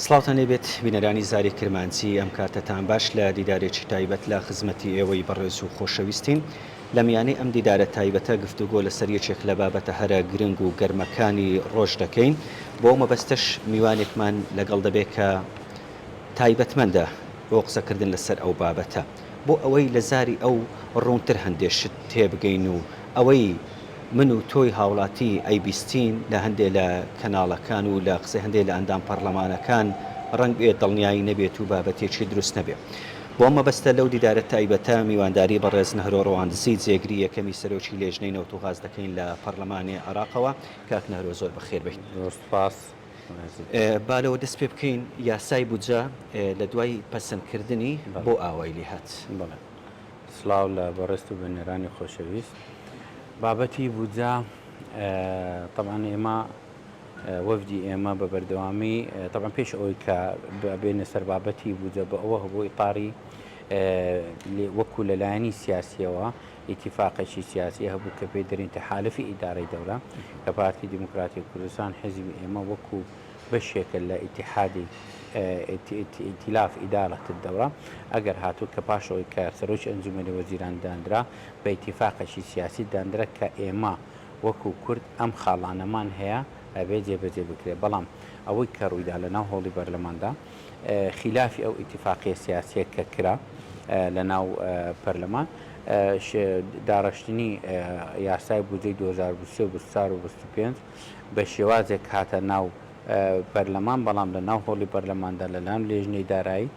سڵاوتان لێبێت بینەرانی زاری کرمانچی ئەم کاتتان باش لە دیدارێکی تایبەت لە خزمەتی ئێوەی بەڕێز و خۆشەویستین لە میانەی ئەم دیدارە تایبەتە گفتوگۆ لەسەر یەکێک لە بابەتە هەرە گرنگ و گەرمەکانی ڕۆژ دەکەین بۆ مەبەستەش میوانێکمان لەگەڵ دەبێت کە تایبەتمەندە بۆ قسەکردن لەسەر ئەو بابەتە بۆ ئەوەی لە زاری ئەو ڕوونتر هەندێشت تێبگەین و ئەوەی من و تۆی هاوڵاتی ئەیبیستین لە هەندێک لە کەناڵەکان و لە قسە هەندێک لە ئەندام پەرلەمانەکان ڕەنگ بێت دڵنیایی نەبێت و بابەتێکی دروست نەبێت. بۆ مەبەستە لەو دیدارە تایبەتە میوانداری بەڕێز نەهرۆ ڕەواندزی جێگری یەکەمی سەرۆکی لێژنەی نەوت و غاز دەکەین لە پەرلەمانی عێراقەوە. کاک نەهرۆ زۆر بەخێر بێت. سپاس. بالەوە دەست پێ بکەین یاسای بودجە لە دوای پەسەندکردنی بۆ ئاوای لێ هات. سڵاو لە بەڕێست و بەنێرانی خۆشەویست. بابەتی بودجە طبعا ئێمە وەفدی ئێمە بە بەردەوامی طبعا پێش ئەوەی کە بێنە سەر بابەتی بودجە بە ئەوە هەبوو ئیطاری وەکو لەلایەنی سیاسیەوە ئیتیفاقێکی سیاسی هەبوو کە پێی دەرین تەحالفی ئیدارەی دەوڵە کە پارتی دیموکراتی کوردستان حزبی ئێمە وەکو بەشێکە لە ئیتیحادی ئیتیلاف ئیدارەت الدەوڵە ئەگەر هاتوو کە پاشەوەی کە سەرۆکی ئەنجومەنی وەزیران دانرا بە ئیتیفاقێکی سیاسی دانرا کە ئێمە وەکو کورد ئەم خاڵانەمان هەیە ئەبێ جێبەجێ بکرێت. بەڵام ئەوەی کە ڕوویدا لە ناو هۆڵی بەرلەماندا خلافی ئەو ئیتیفاقیە سیاسیە کە کرا لە ناو پەرلەمان داڕشتنی یاسای بودجەی 2023 بە شێوازێک هاتە ناو پەرلەمان بەڵام لە ناو هۆڵی پەرلەماندا لەلایەن لێژنەی دارایی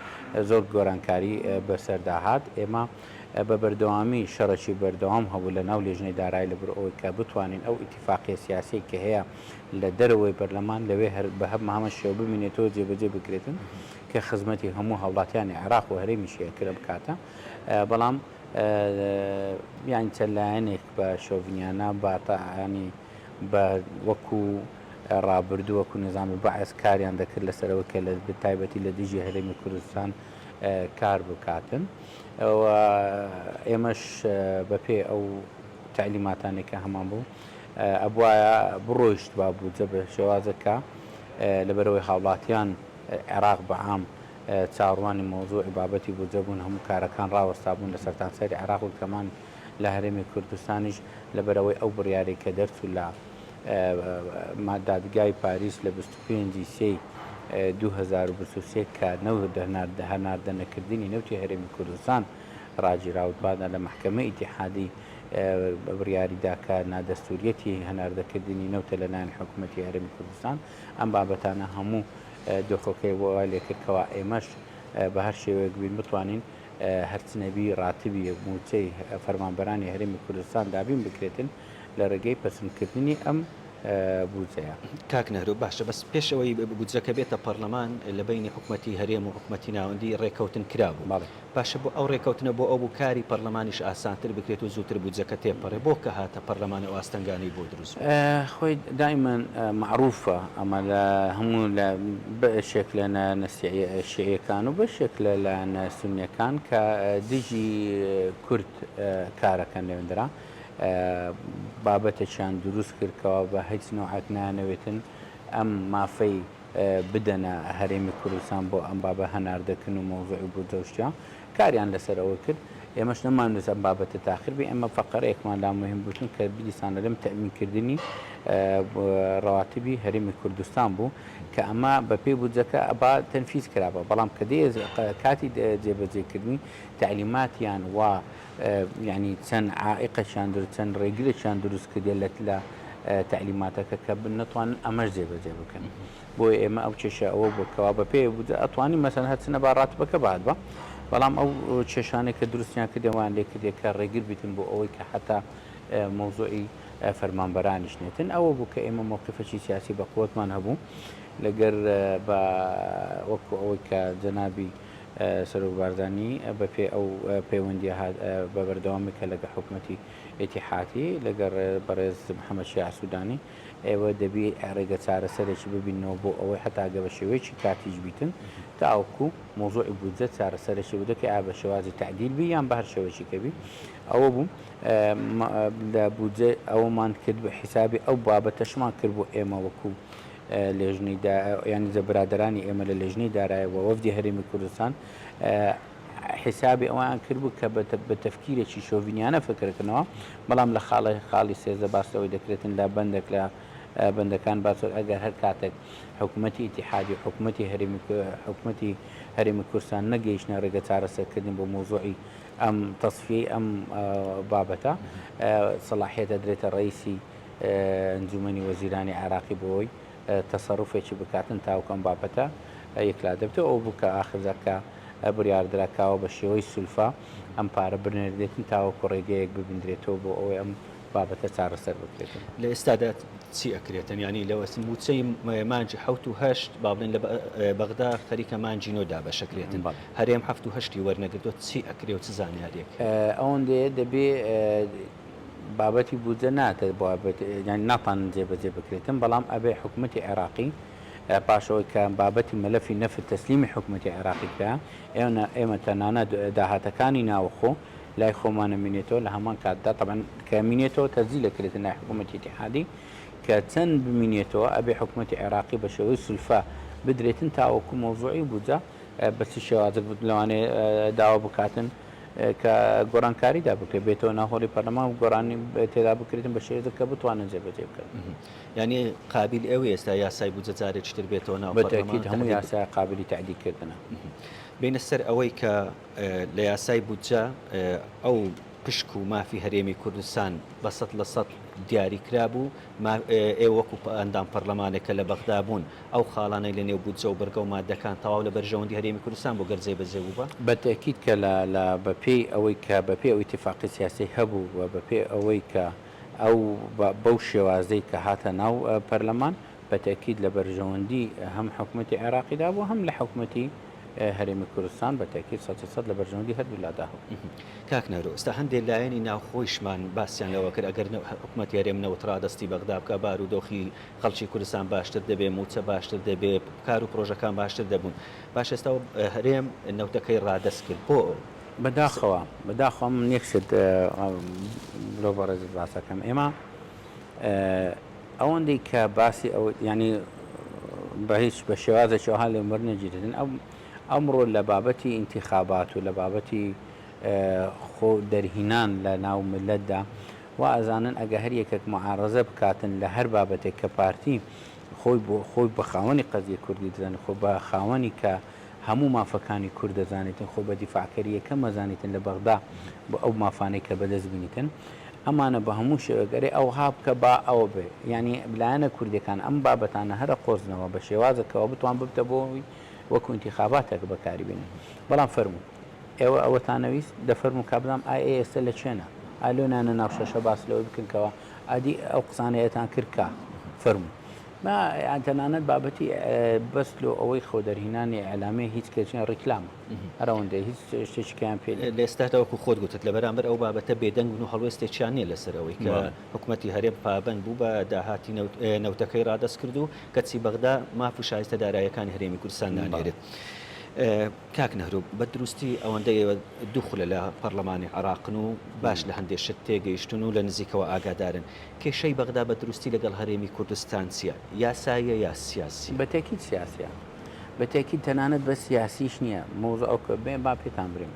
زۆر گۆرانکاری بەسەرداهات. ئێمە بە بەردەوامی شەڕەشی بەردەوام هەبوو لە ناو لێژنەی دارایی لەبەر ئەوەی کە بتوانین ئەو ئیتیفاقیە سیاسی کە هەیە لە دەرەوەی پەرلەمان لەوێ بە هەمە شێوە ببینێتەوە جێبەجێ بکرێتن کە خزمەتی هەموو هەوڵاتیانی عێراق و هەرێمیشیە کرە بکاتە. بەڵام یان چەلایەنێک بە شۆڤینیانە باتەعانی بە وەکو ڕابردوو وەکو نظامی بەعس کاریان دەکرد لەسەرەوە کە لە تایبەتی لە دژی هەرێمی کوردستان کار بکاتن. ئێمەش بەپێ ئەو تعلیماتانێکە هەمان بوو ئەبوایە بڕۆیشت با بودجە بە شێوازەکە لەبەرەوەی هاوڵاتیان عێراق بەعام چاڕوانی مۆزوعی بابەتی بودجە بوون هەموو کارەکان ڕاوەستا بوون لە سەرتاسەری عێراق و کەمان لە هەرێمی کوردستانیش لەبەرەوەی ئو بڕیارێک کە دەرچوو لە دادگای پاریس لە 25/2023 کە هەناردەنەکردنی نەوتی هەرێمی کوردستان ڕاجیراوتبادە لە محکمە ئیتیحادی بڕیاریدا کە نادەستوریەتی هەناردەکردنی نەوتە لەلایەن حکوومەتی هەرێمی کوردستان ئەم بابەتانە هەموو دۆخەکەی بۆ لێ کردکەوە ئێمەش بە هەر شێوەیەک بین بتوانین هەرچنەبی ڕاتبی موچەی فەرمانبەرانی هەرێمی کوردستان دابین بکرێتن لە ڕێگەی پەسەندکردنی ئەم بودجەیە. کاک نەهرۆ باشە بەس پێشەوەی بودجەکە بێتە پەرلەمان لە بینی حکوومەتی هەرێم و حکوومەتی ناوەندی ڕێکەوتن کرابوو. باشە بۆ ئەو ڕێکەوتنە بۆ ئەو بوو کاری پەرلەمانیش ئاسانتر بکرێت و زووتر بودجەکە تێپەڕێ بۆ کە هاتە پەرلەمانە و ئاستەنگانی بۆ دروست خۆی دائما معروفە ئەمە لە هەموو لە بەشێک لە شیعیەکان و بەشێک لە سونیەکان کە دژی کورد کارەکەن لەوێندرا بابەتێکیان دروست کردکەوە بە هیچ نوعات نانەوێتن ئەم مافەی بدەنە هەرێمی کوردستان بۆ ئەم بابە هەناردەکردن و مۆزوعی بودجە کاریان لەسەرەوە کرد. ئێمەش نەمانوێت ئەم بابەتە تاخیربی ئەمە فەقەرەیەکمان لا مهم بوتون کە بیسانە لەم تەمینکردنی ڕەواتبی هەرێمی کوردستان بوو کە ئەمە بەپێی بودجەکە ئەبا تەنفیز کرابە بەڵام کە کاتی جێبەجێکردنی تعلیماتیان و یعنی چەند عائقەشیان چەند ڕێگرێکیان دروست کردێت لە تعلیماتەکە کە نەتوانن ئەمەش جێبەجێ بکەن. بۆی ئێمە ئەو کێشە ئەوە بکەوە بەپێ بودجە ئەتوانین مەسەن هەچنە با ڕاتبەکە بعد بە بەڵام ئەو کێشانێک کە دروستیان کردێوان لێ کردێت کە ڕێگر بیتن بۆ ئەوەی کە حتا مۆزوعی فەرمانبەرانیش نێتن ئەوە بوو کە ئێمە موقفێکی سیاسی بە قووەتمان هەبوو لەگەر بە وەکو ئەوەی کە جەنابی سەرۆک بارزانی بەپێ ئەو پەیوەندی بە بەردەوامی کە لەگە حکوومەتی ئێتیحادی لەگەر بەڕێز محەممەد شیع سوودانی ئێوە دەبی ڕێگە چارەسەرێکی ببینەوە بۆ ئەوەی حتاگە بە شێوەیەکی کاتیش بیتن تاوەکو مۆزوعی بودجە چارەسەرێکی بدەکە بە شێوازی تعدیل بی یان بە هەر شێوەیەکی کەبی ئەوە بوو لە بودجە ئەوەمان کرد بە حیسابی ئەو بابەتەشمان کرد بۆ ئێمە وەکو لێژنەی ینی زەبرادرانی ئێمە لە لێژنەی دارایە و وەفدی هەرێمی کوردستان حسابی ئەوان کردبوو کە بە تەفکیرێکی شۆڤینیانە فکرکردنەوە بەڵام لە خاڵی سێزە باسەوەی دەکرێتن لە بەندێک لە بەندەکان باسۆ ئەگەر هەر کاتێک حکوومەتی ئیتیحادی حکوومەتی هەرێمی کوردستان نەگەیشتە ڕێگە چارەسەرکردن بۆ مۆزوعی ئەم تەصفیەی ئەم بابەتە سەلاحیەتە درێتە ڕئیسی ئەنجومەنی وەزیرانی عێراقی بۆی تەسەڕوفێکی بکاتن تاوکەم بابەتە یەکلا دەبێتەوە ئەو بووکە ئاخرزەکە بڕیاردراکاوە بە شێوەی سولفا ئەم پارە بنێردێتن تاوەکو ڕێگەیەک ببیندرێتەوە بۆ ئەوەی ئەم بابەتە چارەسەر بکرێتن لە ئێستادا چی ئەکرێتن ینی لەوە موچەی مانجی 7 با بڵێن لە بەغدا خەریکە مانجی نۆدا بەشەکرێتن هەرێم 7 وەرنەگرتووە چی ئەکرێ و چ زانیارێک ئەوەندێ دەبێ بابەتی بودجە ناتە ینی ناتوانن جێبەجێ بکرێتن بەڵام ئەبێ حکوومەتی عێراقی پاشەوەی کە بابەتی مەلەفی نەفت تەسلیمی حکوومەتی عێراقیکە ئێمە تەنانە داهاتەکانی ناوخۆ لای خۆمانە مینێتەوە لە هەمان کاتدا طبعا کە مینێتەوە تەزی لەکرێتن لای حکوومەتی اتحادی کە چەند بمینێتەوە ئەبێ حکوومەتی عێراقی بە شێوەی سولفا بدرێتن تاوەکو مۆزوعی بودجە بەچی شێوازە لەوانەیە داوا بکاتن کە گۆڕانکاریدا بکرێت بێتەوە ناهۆڵی پەرلەمان و گۆڕانی تێدا بکرێتن بە شێوەیە کە بتوانن جێبەجێ بکەن ینی قابل ئەوەی ئێستا یاسای بودجە جارێکی تر بێتەوە ناو بەتەکید هەموو یاسای قابلی تعدیلکردنە بینە سەر ئەوەی کە لە یاسای بودجە ئەو پشک و مافی هەرێمی کوردستان بە 100% دیاری کرابوو ئێوە وەکو ئەندام پەرلەمانێکە لە بەغدا بوون ئەو خاڵانەی لە نێو بودجە و بەرگە و مادەکان تەواو لە بەرژەوەندی هەرێمی کوردستان بۆ گەرجێ بەجێ بوو بە بەتەکید کە لە بەپێی ئەوەی کە بەپێ ئەو اتفاقی سیاسی هەبوو و بەپێ ئەوەی کە ئەو بەو شێوازەی کە هاتە ناو پەرلەمان بەتەکید لە بەرژەوەندی هەم حکوومەتی عێراقیدا بوو هەم لە حکوومەتی هەرێمی کوردستان بەتەکید 100% لە بەرژەوەندی هەردوولادا کاک نەرۆ ئێستا هەندێک لایەنی ناوخۆیشمان باسییان لەوە کرد ئەگەر حکوومەتی هەرێم نەوترا دەستی بەغدا بکە بارودۆخی خەڵکی کوردستان باشتر دەبێ موچە باشتر دەبێ کار و پرۆژەکان باشتر دەبوون باش ئێستا هەرێم نەوتەکەی ڕادەست کرد بۆ بەداخەوە من یەکشت لۆ بەڕێزت باسەکەم ئێمە ئەوەندەی کە باسی ئەو ینی بە هیچ بە شێوازێکیها لێ وەرنەگیرن ئەمڕۆ لە بابەتی ئینتیخابات و لە بابەتی خۆ دەرهینان لە ناو ملەتدا و ئەزانن ئەگە هەر یەکێک معارەزە بکاتن لە هەر بابەتێک کە پارتی خۆی بە خاوەنی قەزیە کوردی دەزانێت خۆ بە خاوەنی کە هەموو مافەکانی کورد دەزانێتن خۆ بە دیفاعکەریەکە مەزانێتن لە بەغدا بۆ ئەو مافانەی کە بەدەست بینیتن ئەمانە بە هەموو شێوەگەری ئەو هابکە با ئەوە بێ ینی لایەنە کوردەکان ئەم بابەتانە هەرە قۆزنەوە بە شێوازەکەەوە بتوان ببتە بۆی وەکو انتخاباتێک بەکاری بێنن بەڵام فەرموو ئێوە ئەوەتانەویست دەفەرموو کا بڵام ئێستا لە چێنە ئالۆنانە ناو شەشە باس لەوەی بکەنکەوە ئادی ئەو قسانەیەتان کردکە فەرموو ما تەنانەت بابەتی بەست و ئەوەی خۆ دەرهینانی ئەلامێ هیچ کەچیان ڕیکلامە هەرەوەندە هیچ شتێکیان پێ لە ئێستاتەوەکو خۆت گوتت لە بەرامبەر ئەو بابەتە بێدەنگ و هەڵوێستێکیان نیە لەسەر ئەوەی کە حکوومەتی هەرێم پابند بوو بە داهاتی نەوتەکەی ڕادەست کرد و کەچی بەغدا ماف و شایستە دارایەکانی هەرێمی کوردستان دانێرێت کاک نەهرو بە دروستی ئەوەندەی دووخلە لە پەرلەمانی عێراقن و باش لە هەندێک شت تێگەیشتن و لە نزیکەوە ئاگادارن کێشەی بەغدا بە دروستی لەگەڵ هەرێمی کوردستان چیە یاساییە یا سیاسی بەتێکید سیاسیە بەتێکی تەنانەت بە سیاسیش نییە مۆزە ئەو کە بێ با پێتان برێن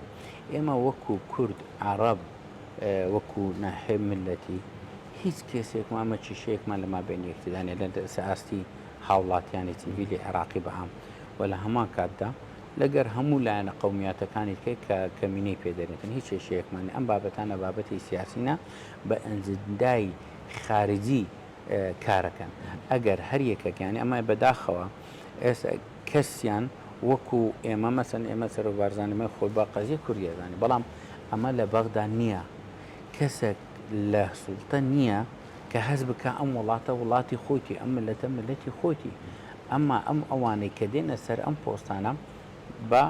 ئێمە وەکو کورد عرب وەکو ناحێ ملەتی هیچ کێسێکمانمە چیشەیەکمان لە مابین یەکتدانێت لە سەئاستی هاوڵاتیانی سیڤیلی عێراقی بەهام و لە هەمان کاتدا لەگەر هەموو لایەنە قەومیاتەکانی کە کەمینەی پێدەێتن هیچ کێشەیەکمانی ئەم بابەتانە بابەتی سیاسینە بە ئەنجدای خارجی کارەکەن ئەگەر هەر یەکەکیانی ئەمە بەداخەوە کەسیان وەکو ئێمە مەسەن ئێمە سەر و بارزانمە خۆی با قەزیە کوردیەزانی بەڵام ئەمە لە بەغدا نییە کەسێک لە سوڵتە نییە کە هەز بکە ئەم وڵاتە وڵاتی خۆتی ئەم ملەتە ملەتی خۆتی ئەمما ئەم ئەوانەی کە دێنە سەر ئەم پۆستانە بە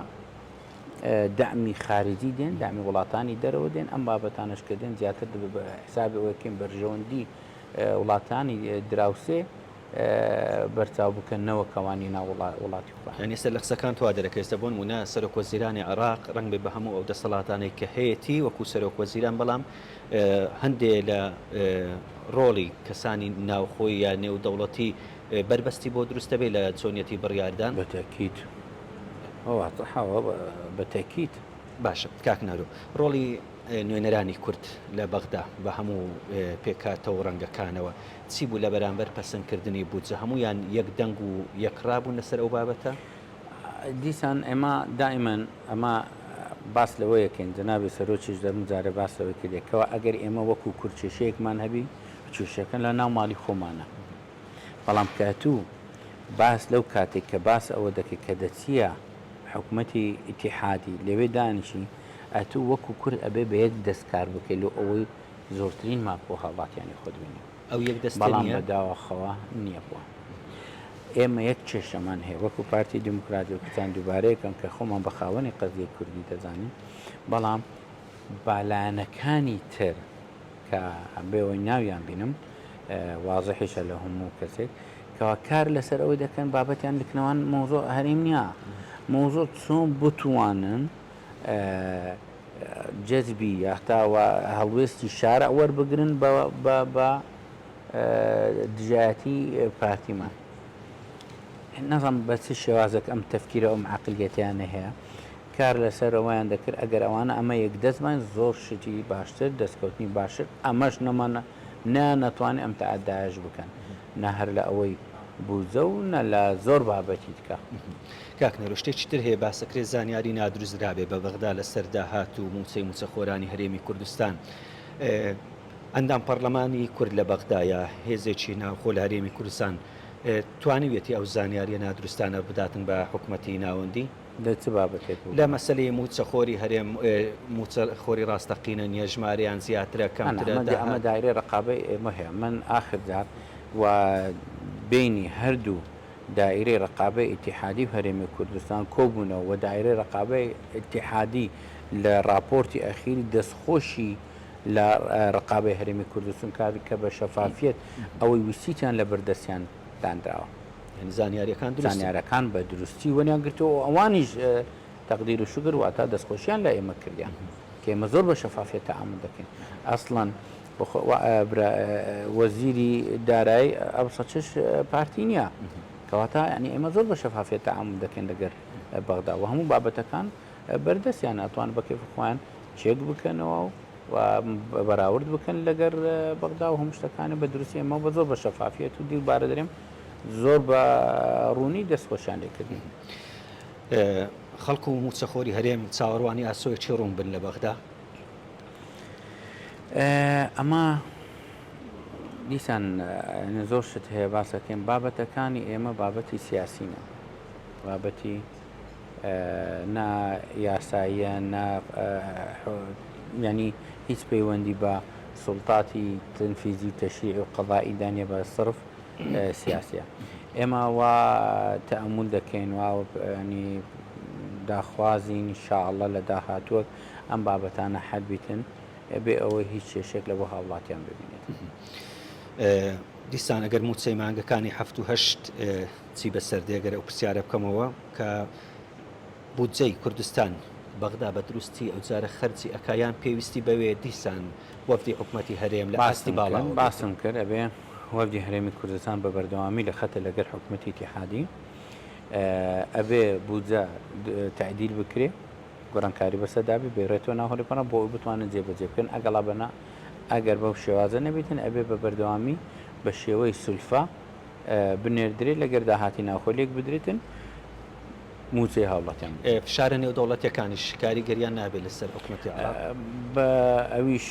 دامی خارجی دێن دامی وڵاتانی دەرەوە دێن ئەم بابەتانش کە دێن زیاتر بە حسابی ئەوەکەین بەرژەوەندی وڵاتانی دراوسێ بەرچاو بکەنەوە کەوانی ناو وڵاتی خۆ یعنی ئێستا لە قسەکان توا دەرەکە ئێستا بۆن ونا سەرۆکوەزیرانی عێراق ڕەنگ بێ بە هەموو ئەو دەسەڵاتانەی کە هەیەی وەکو سەرۆکوەزیران بەڵام هەندێ لە ڕۆڵی کەسانی ناوخۆی یا نێودەوڵەتی بربەستی بۆ دروستە بێ لە چۆنیەتی بڕیاردان بالتأكيد بالتأكيد باشە کاکنارۆ ڕۆڵی نوێنەرانی کورد لە بەغدا بە هەموو پێکاتەوە ڕەنگەکانەوە چی بوو لە بەرامبەر پەسەندکردنی بودجە هەمویان یەک دەنگ و یەکڕابوون لەسەر ئەو بابەتە دیسان ئێمە دائیمەن ئەمە باس لەوەیەکەین جەنابی سەرۆکیش دەرمجارە باس لەوەی کردێکەوە ئەگەر ئێمە وەکو کورچێشەیەکمان هەبی چوشەکە لە ناو ماڵی خۆمانە بەڵام کاتوو باس لەو کاتێک کە باس ئەوە دەکەی کە دەچیە حکوومەتی ئیتیحادی لەوێ دانیشی ئەتوو وەکو کورد ئەبێ بە یەک دەستکار بکەیت لە ئەوەی زۆرترین ماکۆ هەڵاتیانی خۆدبینی ئەو یەک دەست بەڵام بەداوەخەوە نییە بووە ئێمە یەک کێشەمان هەیە وەکو پارتی دیموکراتی و کوردستان دووبارەیەکەم کە خۆمان بە خاوەنی قەزیە کوردی دەزانین بەڵام بالانەکانی تر کە بێەوەی ناویان بینم وازحیشە لە هەموو کەسێک کەوا کار لەسەر ئەوەی دەکەن بابەتیان لکنەوان مۆزۆ هەریم نییە مۆزۆ چۆن بتوانن جەزبی یاختاوە هەڵوێستی شارە وەربگرن بە دژایەتی پارتیمان نەزم بە چ شێوازێک ئەم تەفکیرە ئەم عقلیەتیانە هەیە کار لەسەر ئەویان دەکرد ئەگەر ئەوانە ئەمە یەک دەستمان زۆر شتی باشتر دەستکەوتنی باشتر ئەمەش نەمانە نەتوانێت ئەم تەعادایش بکەن نە هەر لە ئەوەی بوزە و نە لە زۆر بابەتی دیکە کاکنەرۆ شتێکی تر هەیە باسەکرێ زانیاری نادروسترابێ بە بەغدا لە سەرداهات و موچەی موچەخۆرانی هەرێمی کوردستان ئەندام پەرلەمانی کورد لە بەغدایە هێزێکی ناوخۆ لە هەرێمی کوردستان توانیوێتی ئەو زانیاریە نادروستانە بداتن بە حکوومەتی ناوەندی لە چ بابەتێک لە مەسلەی موچەخۆری هەرێم موچەخۆری ڕاستەقینە نیە ژمارەیان زیاترە کەمترە ئەمە دایرەی ڕقابەی ئێمە هەیە من آخر جار و بینی هەردوو دائیرەی ڕقابەی ئیتیحادی و هەرێمی کوردستان کۆبوونەوە و دائیرەی ڕقابەی ئیتیحادی لە راپۆرتی ئەخیری دەستخۆشی لە ڕقابەی هەرێمی کوردستان کاری کە بە شەفافیت ئەوەی ویستیان لە بەردەستیان دانراوە زانیاریەکان بە دروستی وەنیان گرتەوە ئەوانیش تەقدیر و شکر واتە دەستخۆشیان لە ئێمە کردیان کە ئێمە زۆر بە شەفافیت تەعامل دەکەین ئەسڵەن وەزیری دارایی ئەوسەچش پارتی نییە کەواتە ینی ئێمە زۆر بە شەفافیت تەعامل دەکەین لەگەر بەغدا و هەموو بابەتەکان بەردەستیان ئەتوان بە کەیف خۆیان چێک بکەنەوە و بەراورد بکەن لەگەر بەغدا و هەموو شتەکانە بە دروستی ئێمە بە زۆر بە شەفافیت و دیوبارە دەرێم زۆر بە ڕوونی دەستخۆشیان لێکردین خەڵکو و موچەخۆری هەرێم چاوەڕوانی ئاسۆیەکی ڕوون بن لە بەغدا ئەمە دیسان زۆر شت هەیە باسەکەین بابەتەکانی ئێمە بابەتی سیاسینە بابەتی نا یاساییە ینی هیچ پەیوەندی بە سوڵتاتی تەنفیزی و تەشریع و قەضایی دانیە بە صرف سیاسیە ئێمە وا تەئەمول دەکەین ینی داخوازین ئینشاءالله لە داهاتووە ئەم بابەتانە حەل بیتن بێ ئەوەی هیچ کێشێک لە بۆ هاوڵاتیان ببینێت دیسان ئەگەر موچەی مانگەکانی 7 چی بەسەردێگەر ئەو پرسیارە بکەمەوە کە بودجەی کوردستان بەغدا بە دروستی ئەو جارە خەرجی ئەکایان پێویستی بەوێ دیسان وەفدی حکوومەتی هەرێم لە ئاستی باڵا باسم کرد ئەبێ وەفدی هەرێمی کوردستان بە بەردەوامی لە خەتە لەگەر حکوومەتی ئیتیحادی ئەبێ بودجە تعدیل بکرێ گۆڕانکاری بەسەردابی بێڕێتەوە ناو هەڵیپەنە بۆ ئەوی بتوانن جێبەجێ بکەن ئەگەڵا بەنا ئەگەر بەو شێوازە نەبیتن ئەبێ بە بەردەوامی بە شێوەی سولفا بنێردرێت لەگەر داهاتی ناوخۆلێک بدرێتن موچەی هاوڵاتیان فشارە نێو دەوڵەتیەکانیش کاریگەریان نابێت لەسەر حکوومەتی بە ئەویش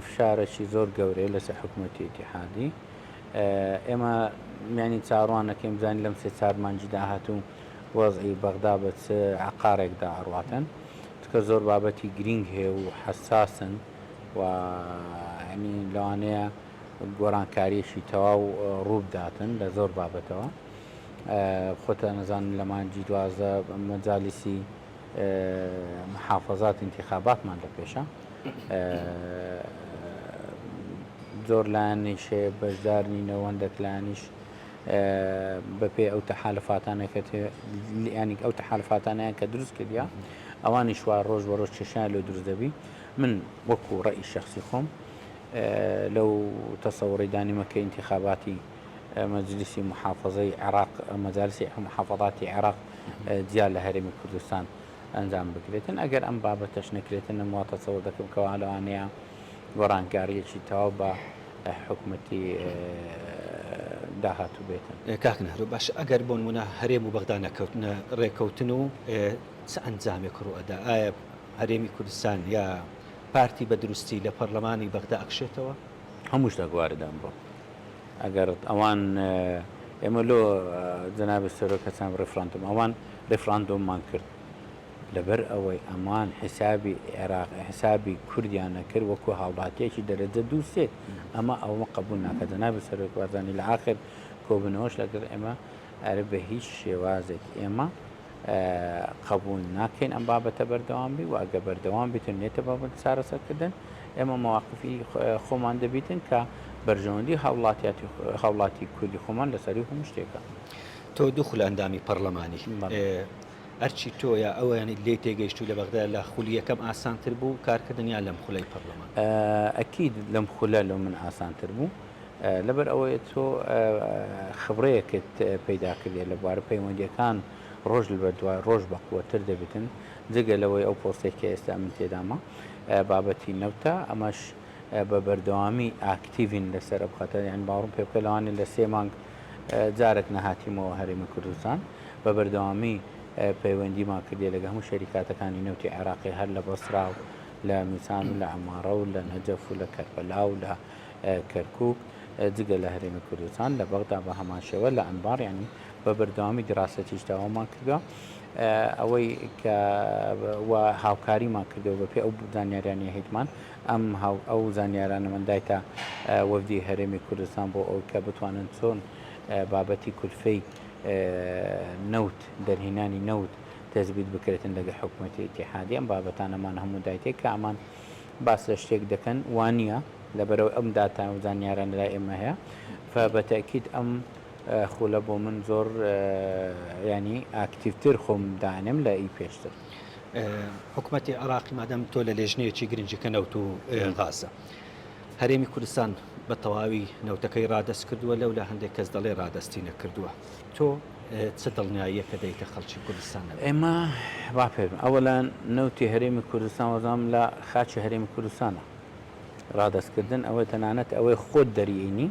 فشارێکی زۆر گەورەیە لەسەر حکوومەتی ئیتیحادی ئێمە میانی چاڕوانەکەیم بزانین لەم 3-4 مانگی داهاتوو وەزعی بەغدا بە چ عقارێکدا ئەڕواتن کە زۆر بابەتی گرنگ هەیە و حساسن و ینی لەوانەیە گۆڕانکاریەشی تەواو ڕووبداتن لە زۆر بابەتەوە خۆتە نەزانن لە مانگی 12 مەجالیسی محافەزات انتخاباتمان لە پێشە زۆر لایەنیش بەشدار نینەوەندێک لایەنیش بەپێ ئەو تەحالفاتانەکە ینی ئەو تەحالفاتانیان کە دروست کردیا ئەوانی شوار ڕۆژ بە ڕۆژ چێشیان لێ دروست دەبی من وەکو ڕەئی شەخسی خۆم لەو تەسەوڕی دانیمەکە انتخاباتی مجلس محافظي عراق مجالس محافظات عراق ديال هرم كردستان انجام بکرێتن ئەگەر ئەم بابەتەش نەکرێتن وا تەسەوڕ دەکەم کەوالەوانەیە گۆڕانکاریەکی تەواو بە حکوومەتی داهاتوو بێتن. کاک نهرو باش ئەگەر بۆ نمونە هەرێم و بەغدا نەکەوتنە ڕێکەوتن و چ ئەنجامێک ڕوئەدا ئایا هەرێمی کوردستان یا پارتی بە دروستی لە پەرلەمانی بەغدا ئەکشێتەوە؟ هەموو شتێک واردەم بۆ ئەگەر ئەوان ئێمە لۆ جەنابی سەرۆکەچان ڕێفراندۆم ئەوان ڕێفراندۆممان کرد لەبەر ئەوەی ئەمان حسابی عێراق حسابی کوردیان نەکرد وەکو هاوڵاتیەکی دەرەجە دووسێت ئەمە ئەومە قبول ناکات جەنابی سەرۆک وازانی لە ئاخر کۆبنەوەش لەگەڵ ئێمە ئەرە بە هیچ شێوازێک ئێمە قبول ناکەین ئەم بابەتە بەردەوام بی و ئەگە بەردەوام بیتن نێتە بابەت چارەسەرکردن ئێمە مواقفی خۆمان دەبیتن کە بەرژەوەندی هاوڵاتی کوردی خۆمان لەسەری هەموو شتێکە. تۆ دووخل ئەندامی پەرلەمانی ئەرچی تۆیە ئەویانی لێ تێگەیشت و لە بەغدا لە خولیەکەم ئاسانتر بوو کارکردنیان لەم خولەی پەرلەمان؟ ئەکید لەم خولە لەو من ئاسانتر بوو لەبەر ئەوەیە تۆ خبرەیەکت پەیدا کردێ لە بوارە پەیوەندیەکان ڕۆژ لەبەر دوای ڕۆژ بەقووەتر دەبێتن جگە لەوەی ئەو پۆستێکی ئێستا من تێدامە بابەتی نەوتە ئەمەش بە بەردەوامی ئاکتیڤین لەسەر بخاتە یان باوەڕم پێ بکە لەوانێ لە 3 مانگ جارێک نەهاتیمەوە هەرێمی کوردستان بە بەردەوامی پەیوەندیمان کردێ لەگە هەموو شەریکاتەکانی نەوتی عێراقی هەر لە بەسرا و لە میسان و لە عەمارە و لە نەجەف و لە کەربەلا و لە کەرکووک جگە لە هەرێمی کوردستان لە بەغدا بە هەمان شێوە لە ئەنبار یعنی بە بەردەوامی دراسەتیش داوامان کردووە ئەوەی کە هاوکاریمان کردەوە بەپێ ئەو زانیاریانی هیتمان ئەو زانیارانە مندایتە وەفدی هەرێمی کوردستان بۆ ئەو کە بتوانن چۆن بابەتی کولفەی نەوت دەرهێنانی نەوت تەزبیت بکرێتن لەگە حکوومەتی ئیتیحادی ئەم بابەتانەمان هەموو دایتێک کە ئەمان باس لە شتێک دەکەن وانە لەبەرەوە ئەم داتان و زانیاران لای ئێمە هەیە فبەتەکیید ئەم خولە بۆ من زۆر ینی ئاکتیڤتر خۆم دانم لە ئی پێشتر. حکوومەتی عراقی مادەم تۆ لە لێژنەیەکی گرنجەکە نەوت و غازە هەرێمی کوردستان بە تەواوی نەوتەکەی ڕادەست کردووە لەو لە هەندێک کەس دەڵێ ڕادەستی نەکردووە تۆ چ دڵنیاییەکە دەیتە خەڵکی کوردستان؟ ئێمە با پێ ئەوەلان نەوتی هەرێمی کوردستان وەزام لە خاچی هەرێمی کوردستانە ڕادەستکردن ئەوە تەنانەت ئەوەی خۆت دەریێنی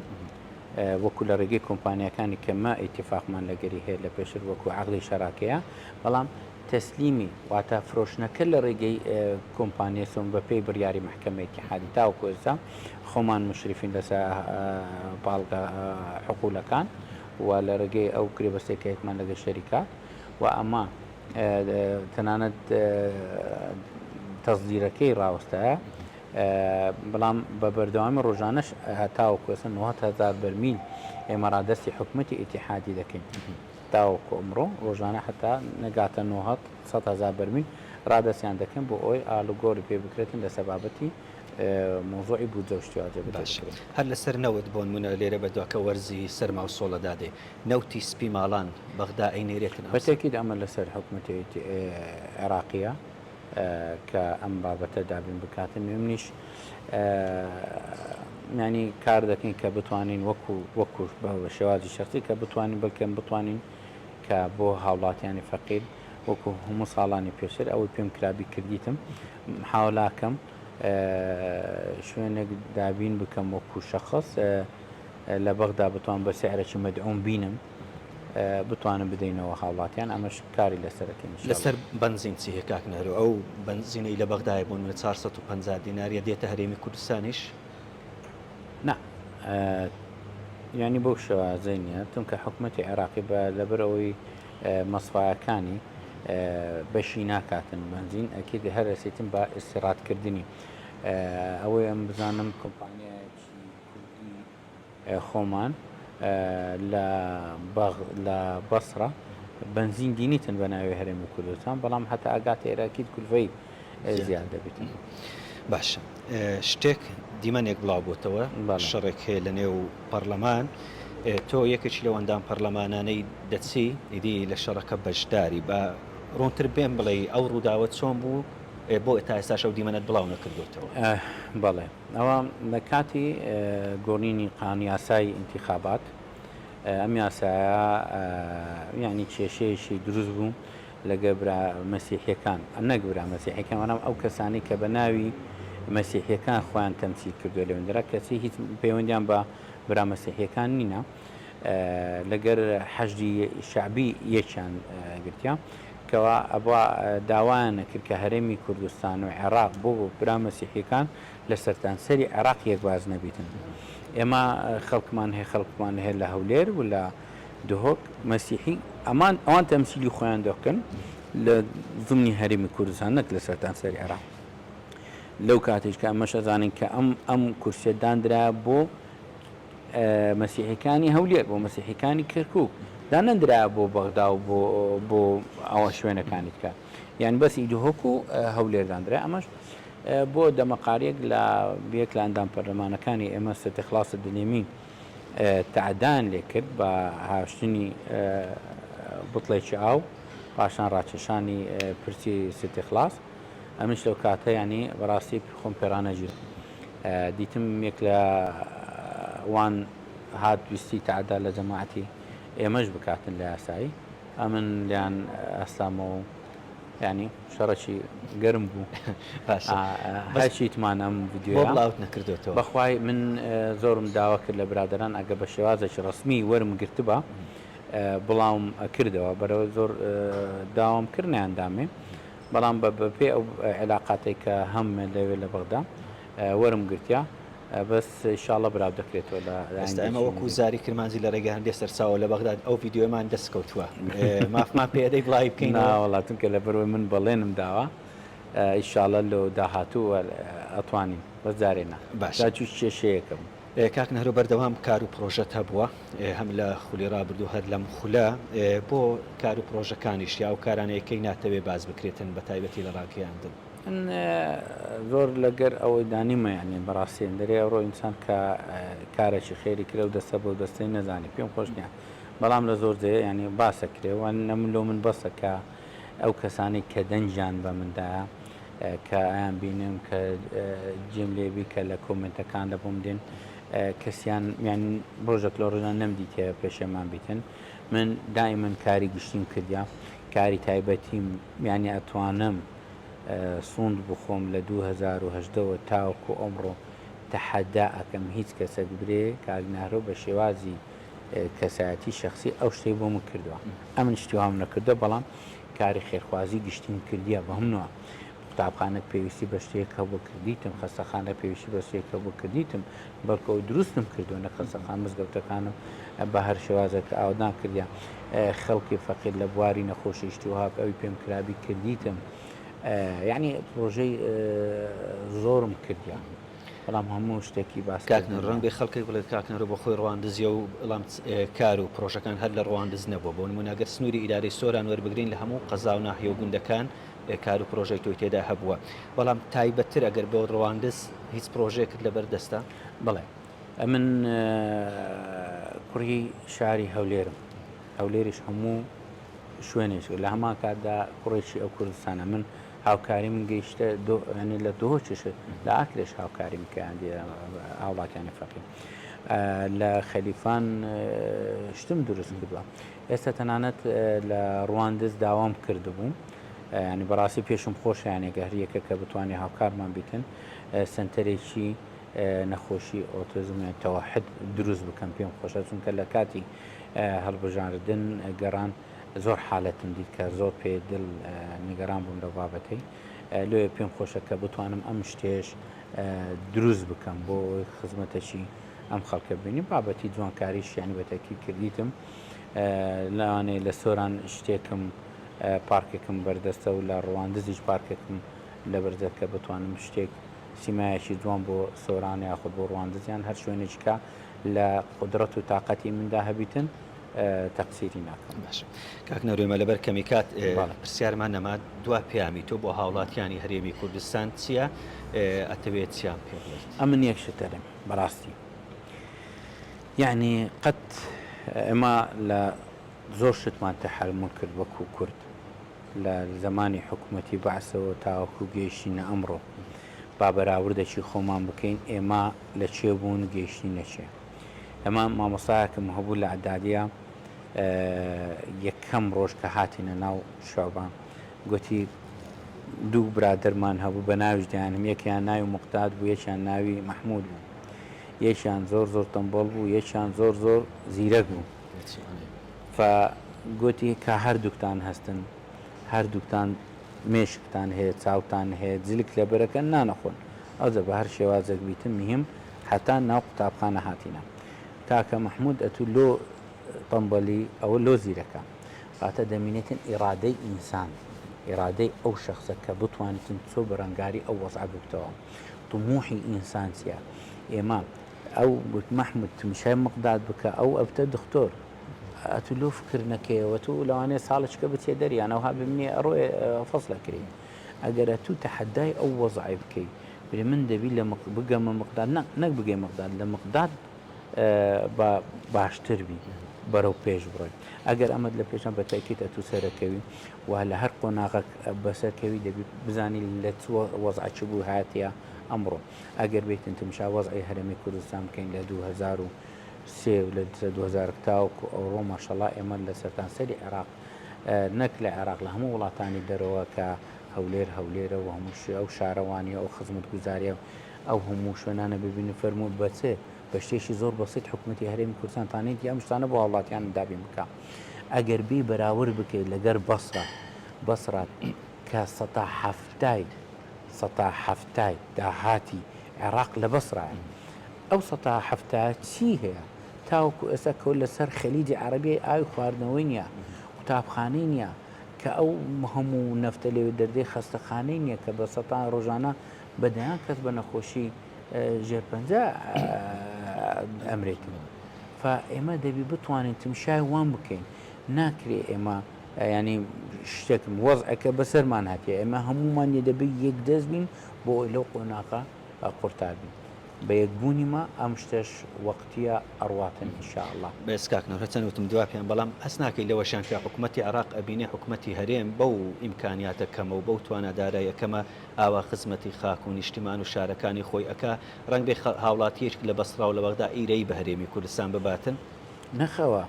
وەکو لە ڕێگەی کۆمپانیەکانی کەمە ئیتیفاقمان لەگەری هەیە لە پێشتر وەکو عەقدی شەراکەیە بەڵام تەسلیمی واتە فرۆشنەکە لە ڕێگەی کۆمپانیە سۆن بە پێی بڕیاری محکەمەی ئیتیحادی تاوەکو ئێستا خۆمان مشرفین لەسەر باڵگە حقوقەکان و لە ڕێگەی ئەو کرێبەستێکەیەکمان لەگە شەریکات و ئەمە تەنانەت تەزدیرەکەی ڕاوەستایە بەڵام بە بەردەوامی ڕۆژانەش هەتاوەکو ئێستا 90,000 بەرمیل ئێمە ڕادەستی حکوومەتی ئیتیحادی دەکەین تاوەکو ئەمڕۆ ڕۆژانە هەتا نەگاتە 100,000 بەرمیل ڕادەستیان دەکەن بۆ ئەوی ئالوگۆری پێ بکرێتن لە سەبابەتی مۆزوعی بوو جەشتیواجە باش هەر لەسەر نەوت بۆن منە لێرە بەدواکە وەرزی سەرما و سۆڵەدادێ نەوتی سپی ماڵان بەغدا ئەینێرێتن بەتێکید ئەمە لەسەر حکوومەتی عێراقیە کە ئەم بابەتە دابین بکاتن منیش ینی کار دەکەین کە بتوانین وەکو بە شێوازی شخصی کە بتوانین بەڵکەم بتوانین کە بۆ هاوڵاتیانی فەقیر وەکو هەموو ساڵانی پێشتر ئەوەی پێم کرابی کردیتم حاولاکەم شوێنێک دابین بکەم وەکو شەخص لە بەغدا بتوان بە سعرێکی مەدعوم بینم بتوانم بدەینەوە هاوڵاتیان ئەمەش کاری لەسەرەکەین لەسەر بنزین چی هەیە کاک نەرۆ ئەو بنزینەی لە بەغدایە بوون 450 دیناریە دێتە هەرێمی کوردستانیش؟ نا ینی بۆ شێوازەی نییە چونکە حکوومەتی عێراقی بە لەبەرەوەی مەسفایەکانی بەشی ناکاتن بنزین ئەکید هەر رەسیتم بە ئستیرادکردنی ئەوەی ئەم بزانم کۆمپانیایەکی کوردی خۆمان لە بەسرە بنزین دینیتن بە ناوی هەرێمی کوردستان بەڵام هەتا ئاگاتە ئێراکیت کولفەی زیاد دەبێتن. باشە شتێک دیمەنێک بڵاو بۆتەوە شەڕێک هەیە لە نێو پەرلەمان تۆ یەکێکی لەوەندان پەرلەمانانەی دەچی ئیدی لە شەڕەکە بەشداری بە ڕوونتر بێن بڵێ ئەو ڕووداوە چۆن بوو بۆ ئێتا ئێستاش ئەو دیمەنەت بڵاو نەکردوێتەوە؟ بەڵێ ئەوە لە کاتی گۆڕینی قانون یاسای ئینتیخابات ئەم یاسایە یعنی کێشەیەشی دروست بوو لەگە برا مەسیحیەکان نەگەورا مەسیحیەکان وەنام ئەو کەسانی کە بە ناوی مەسیحیەکان خۆیان تەمسیل کردو لەوێندرا کەسی هیچ پەیوەندیان بە برا مەسیحیەکان نینە لەگەر حەشدی شعبی یەکیان گرتیا کەوا ئەوە داوایان نەکرد کە هەرێمی کوردستان و عێراق بۆ برا مەسیحیەکان لە سەرتانسەری عێراق یەکواز نەبیتن ئێمە خەڵکمان هەیە لە هەولێر و لە دهۆک مەسیحی ئەوان تەمسیلی خۆیان دەکەن لە زمنی هەرێمی کوردستان نەک لە سەرتانسەری عێراق لەو کاتێککە ئەمەش ئەزانین کە ئەم کورسێ دانرا بۆ مەسیحەکانی هەولێر بۆ مەسیحەکانی کەرکووک دانەندرا بۆ بەغدا و بۆ ئەوە شوێنەکانی بکە یان بەسی دهۆک و هەولێر دانرا ئەمەش بۆ دەمەقارێک لە بێک لە ئەندام پەرلەمانەکانی ئێمە سەتەخلاص دنێمی تعدان لێ کرد بە هاشتنی بڵێکی ئاو پاشان ڕاکێشانی پرسی سەتەخلاص ئەمش لەو کاتە ینی بەڕاستی خۆم پێرانەگیر دیتم یەک لە وان هات ویستی تعدا لە جەماعەتی ئێمەش بکاتن لە یاسایی ئەمن لیان ئەسلامەوە ینی شەڕەکی گەرم بوو هەرچیتمان ئەم ڤیدیۆ بڵاوت نەکردێتەوە بەخوای من زۆرم داوا کرد لە برادران ئەگە بە شێوازێکی ڕسمی وەرم گرتبە بڵاوم کردەوە بەرەوە زۆر داوام کردیاندامێ بەڵام بەپێ ئەو عێلاقاتی کە هەم لەوێ لە بەغدا وەرم گرتیا بەس ئینشاڵڵا براو دەکرێتەوە لە ئێستا ئەمە وەکو زاری کرمانجی لە ڕێگە هەندێک سەرچاوە لە بەغداد ئەو ڤیدیۆمان دەستکەوتووە مافمان پێدەی بڵاوی بکەین وڵاتن کە لە بەروی من بەڵێنم داوە ئینشاڵڵا لەو داهاتوو ئەتوانین بەزارێنە باشا چ کێشەیەکەم کاک نەهرۆ بەردەوام کار و پرۆژەت هەبووە هەم لە خولی ڕابردوو هەر لەم خولە بۆ کار و پرۆژەکانیش یا و کارانەیەکەی ناتەوێ باز بکرێتن بە تایبەتی لە ڕاگەیاندن زۆر لەگەر ئەوەی دانیمە یعنی بەڕاستیان دەرێ ئەوڕۆ ئینسان کە کارێکی خێری کرێ و دەستە بۆ دەستەی نەزانی پێم خۆش نییە بەڵام لە زۆر جێ ینی باسە کرێوە نەملۆ من بەسە کە ئەو کەسانی کە دەنجیان بە مندایە کە ئایان بینم کە جێم لێبی کە لە کۆمنتەکان لە بۆم دێن کەسیان یان ڕۆژێک لە ڕۆژان نەمدیتە پێشەمان بیتن من دائیمەن کاری گشتیم کردیا کاری تایبەتیم یعنی ئەتوانم سوند بخۆم لە 2010 تاوەکو ئەمڕۆ تەحەدا ئەەکەم هیچ کەسێک برێ کاگنارۆ بە شێوازی کەسایەتی شخصی ئەو شتەی بۆ من کردووە ئەمن شتیوام نەکردە بەڵام کاری خێرخوازی گشتیم کردیە بە هەمنەوە قوتابخانە پێویستی بە شتێکە بۆ کردیتم خەستەخانە پێویستی بە شتێکە بۆ کردیتم بەڵکەوە دروستم کردو نە خەستەخان مزگەوتەکانم بە هەر شێوازێک ئاودان کردیا خەڵکی فەقیر لە بواری نەخۆشیشتی وهاب ئەوی پێم کرابی کردیتم یعنی پرۆژەی زۆرم کردیا بەڵام هەموو شتێکی باس کاکنە ڕەنگە خەڵکی بڵێت کاکنەرە بۆ خۆی ڕواندزیە و بەڵام کار و پرۆژەکان هەر لە ڕواندز نەبووە بۆ نمونەگەر سنووری ئیدارەی سۆران وەربگرین لە هەموو قەزا و ناحیە و گوندەکان کار و پرۆژەی تۆی تێدا هەبووە بەڵام تایبەتتر ئەگەر بۆ ڕواندز هیچ پرۆژەیەکت لەبەر دەستە بڵێ من کوڕی شاری هەولێرم هەولێریش هەموو شوێنێش لە هەمان کاتدا کوڕێکی ئەو کوردستانە من هاوکاری من گەیشتە لە دۆچش لە ئاکرێش هاوکاری میکەیاندی هاوڵاتیانی فەقیر لە خەلیفان شتم دروست کردووە ئێستا تەنانەت لە ڕواندز داوام کردبوو ینی بەڕاستی پێشم خۆشیانێکە هەریەکە کە بتوانێت هاوکارمان بیتن سنتەرێکی نەخۆشی ئۆتیزمیان تەواحد دروست بکەم پێم خۆشە چونکە لە کاتی هەڵبژاردن گەڕان زۆر حالەتم دیت کە زۆر پێ دڵ نیگەران بووم لە بابەتەی لێ پێم خۆشە کە بتوانم ئەم شتێش دروست بکەم بۆ خزمەتەشی ئەم خەڵکە بینی بابەتی جوانکاریش یانی بەتەکی کردیتم لەوانەیە لە سۆران شتێکم پارکێکم بەردەستە و لە ڕواندزیش پارکێکم لە بەردەست کە بتوانم شتێک سیمایەکی جوان بۆ سۆران یاخود بۆ ڕواندزیان هەر شوێنێککە لە قدرەت و تااقەتی مندا هەبیتن تەقسیری ناکەم باش کاکنەوێمە لەبەر کەمیکات پرسیارمان نەما دوا پامی تۆ بۆ هاوڵاتیانی هەرێمی کوردستان چییە ئەتەوێت چیان پێ بڵێت ئەمن یەک شتەرم بەڕاستی یعنی قەت ئێمە لە زۆر شتمان تەحەلمون کرد وەکو کورد لە زمانی حکوومەتی بەعسەوە تاوەکو گەیشتینە ئەمڕۆ با بەراوردەکی خۆمان بکەین ئێمە لە چێ بوون گەیشتی نەچێ ئەمە مامۆستایەکم هەبوو لە عەدادیە یەکەم ڕۆژ کە هاتینە ناو شعبان گوتی دوو برادرمان هەبوو بە ناویش دایانم یەکیان ناوی مقداد بوو یەکیان ناوی مەحموود بوو یەکیان زۆر تەمبەڵ بوو یەکیان زۆر زیرەک بوو گوتی کە هەردووکتان هەستن هەردووکتان مێشکتان هەیە چاوتان هەیە جلک لە بەرەکە نانەخۆن ئەوجە بە هەر شێوازێک بیتم مهم حتا ناو قوتابخانە هاتینە کاکە مەحموود ئەتوو لۆ تەمبەلی ئەوە لۆ زیرەکە واتە دەمینێتن ئیرادەی ئینسان ئیرادەی ئەو شخصە کە بتوانێتن چۆ بەرەنگاری ئەو وەزع بکتەوە طموحی ئینسان چیە ئێمە ئەو مەحموود تمشای مقداد بکە ئەو ئەبتە دکتۆر ئەتو لۆ فکر نەکەیەوە تو لەوانەیە ساڵچکە بچێ دەریانەوەها بمنێ ئەڕۆی فەسلەکری ئەگەر تو تەحەدای ئەو وەزعی بکەیت بێ من دەبی لە بگەمە مقداد نەک بگەی مقداد لە مقداد باشتر بی بەرەو پێش بڕۆی ئەگەر ئەمەد لە پێشان بە تاکیت ئەتو سەرەکەوی و لە هەر قۆناغەک بەسەرکەوی دەبی بزانی لە وەزعچ بوو هاتیە ئەمڕۆ ئەگەر بێتن تمشا وەزعی هەرێمی کوردستان بکەین لە 2003 لە 2000 تاوەکو ئەوڕۆ ماشەڵڵا ئێمە لە سەرتانسەری عێراق نەک لە عێراق لە هەموو وڵاتانی دەرەوە کە هەولێرە و هەموو ئەو شارەوانیە ئەو خزمەت گوزاریە ئەو هەموو شوێنانە ببینی فەرموو بەچێ بە شتێکی زۆر بەسیط حکوومەتی هەرێمی کوردستان تانێت ئەم شتانە بۆ وڵاتیان دابین بکە ئەگەر بی بەراورد بکەیت لەگەر بەسرات کە سەتا هەفتای داهاتی عێراق لە بەسرایە ئەو سەتا هەفتای چی هەیە تاوەکو ئێستا کەوت لەسەر خەلیجی عەرەبی ئاوی خواردنەوەی نییە قوتابخانەی نییە کە ئەو هەموو نەفتە لێوێ دەردەی خەستەخانەی نییە کە بە سەتان ڕۆژانە بەدەیان کەس بە نەخۆشی ژێرپەنجە ئەمریکن ئێمە دەبی بتوانین تمشای وان بکەین ناکرێ ئێمە ینی شتێکم وەزعەکە بەسەرمان هاتیە ئێمە هەمومان دەبی یەک دەست بین بۆ لەو قۆناغا قورتار بین بە یەکبوونیمە ئەم شتەش وەقتیە ئەڕواتن ئینشاءالله بەسکاکنەوە چەند وتم دوواپیان بەڵام هەست ناکەی لەوەشان کە حکوومەتی عێراق ئەبینێ حکوومەتی هەرێم بەو ئیمکانیاتە کەمە و بەو توانەدارایەکەمە ئاوا خزمەتی خاک و نیشتیمان و شارەکانی خۆی ئەکا ڕەنگ بێ هاوڵاتیەک لە بەسرا و لە بەغدا ئیرەی بە هەرێمی کوردستان بباتن نەخەوە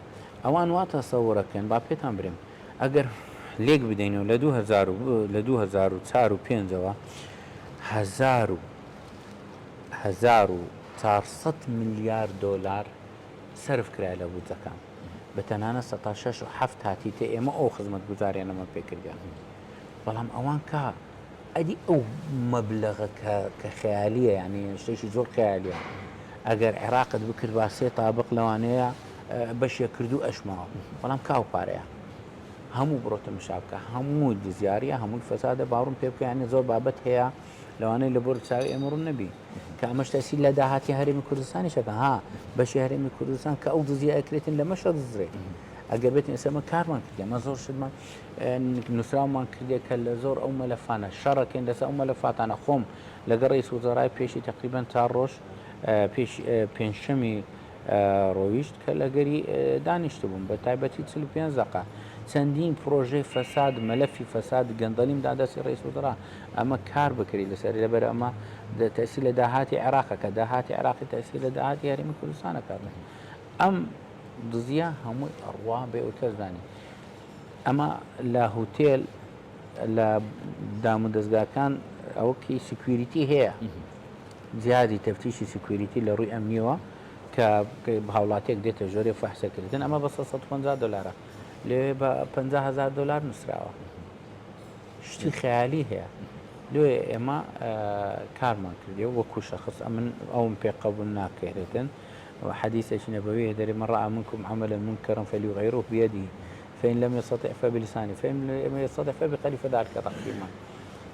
ئەوان واتە سەوڕەکەن با پێتان برم ئەگەر لێک بدەینەوە لە 2004 و 5ەوە 1400 میلیارد دلار سرف کرا لە بودجەکان بە تەنانە 16 هاتیتە ئێمە ئەو خزمەت گوزاریانەمە پێکردیان بەڵام ئەوان کە ئەدی ئەو مەبلەغە کە خەیالیە یعنی شتێکی زۆر خەیالیە ئەگەر عێراقت بکرد با سێ تابق لەوانەیە بەشیە کردو ئەشماوە بەڵام کاو پارەیە هەموو بڕۆتە مشابکە هەموو دزیاریە هەمووی فەسادە باڕوون پێ بکەیانێ زۆر بابەت هەیە لەوانەیە لە بۆر چاوی ئێمەڕوون نەبی کە ئەمەشتەسی لە داهاتی هەرێمی کوردستانی شەکە بەشی هەرێمی کوردستان کە ئەو دزیە ئەکرێتن لە مەشە دزرێت ئەگەر بێتین ئێسمە کارمان کردی ئەمە زۆر شتمان نووسراومان کردێک کە لە زۆر ئەو مەلەفانە شەڕەکەین لەسەر ئەو مەلەفاتانە خۆم لەگەڵ ڕئیس وزەرای پێشی تقریباً تا ڕۆژ پێنجشەمی ڕۆیشت کە لەگەری دانیشت بووم بە تایبەتی 45 دقە چەندین پرۆژەی فەساد مەلەفی فەساد گەندەلیم دادەسی ڕئیس وزرا ئەمە کار بکری لەسەر لەبەر ئەمە تەسی لە داهاتی عێراقە کە داهاتی عێراقی تەسی لە داهاتی هەرێمی کوردستانە کار ئەم دزیە هەمووی ئەڕوا بێ و کەسدانی ئەمە لە هوتێل لە دام و دەستگاکان ئەوەکی سکوریتی هەیە زیادی تەفتیشی سکوریتی لە ڕووی ئەمنیەوە کە هاوڵاتێک دێتە ژۆرێ فەحسەکردن ئەمە بە 150 دلارە لێ بە 50,000 دلار نووسراوە شتی خەیالی هەیە لێ ئێمە کارمان کردی وەکو شەخص ئەمن ئەوم پێ قبول ناکەێتن حديث نبوي داري من رأى منكم عملا منكرا فليغيره بيده فإن لم يستطع فبلسانه فإن لم يستطع فبقلبه فذلك تقديما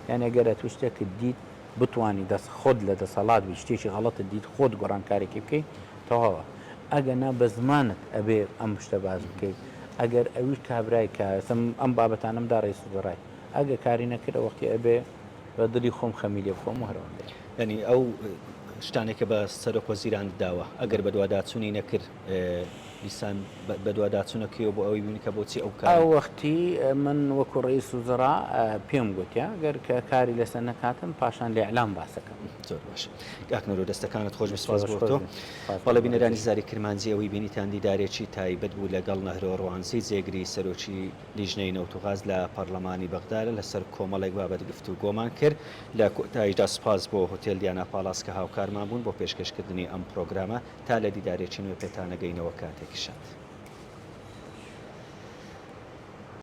يعني قرأت وشتك الديد بتواني دس خود لدى صلاة بيشتيشي غلط الديد خود قران كاري كيف تهوا أجنا بزمانك أبي أم مشتباز بكي أجر أويش كابراي كسم أم بابتان أم داري سوزراي أجر كارينا كده وقت أبي بدلي خوم خميلي خوم مهرون يعني أو شتانێکە بە سەرۆک وەزیران داوە ئەگەر بە دوواداچوونی نەکرد دیسان بەدواداچوونەکەیەوە بۆ ئەوەی بینی کە بۆچی ئەو کار ئەو وەختی من وەکو ڕئیس وزرا پێم گوتیا گەر کە کاری لەسەر نەکاتم پاشان لێ ئەعلام باسەکەم. زۆر باش کاکنەوە دەستەکانت خۆش بسپاس بۆ تۆ. بەڵێ بینەرانی زاری کرمانجی ئەوەی بینیتان دیدارێکی تایبەت بوو لەگەڵ نەهرۆ ڕوانسی جێگری سەرۆکی لیژنەی نەوتوغاز لە پەرلەمانی بەغدادە لەسەر کۆمەڵێک بابەت گفتوگۆمان کرد لە کۆتاییدا سپاس بۆ هۆتێل دیانا پالاس کە هاوکارمان بوون بۆ پێشکەشکردنی ئەم پرۆگرامە تا لە دیدارێکی نوێ پێتانەگەینەوە کاتێکی شات.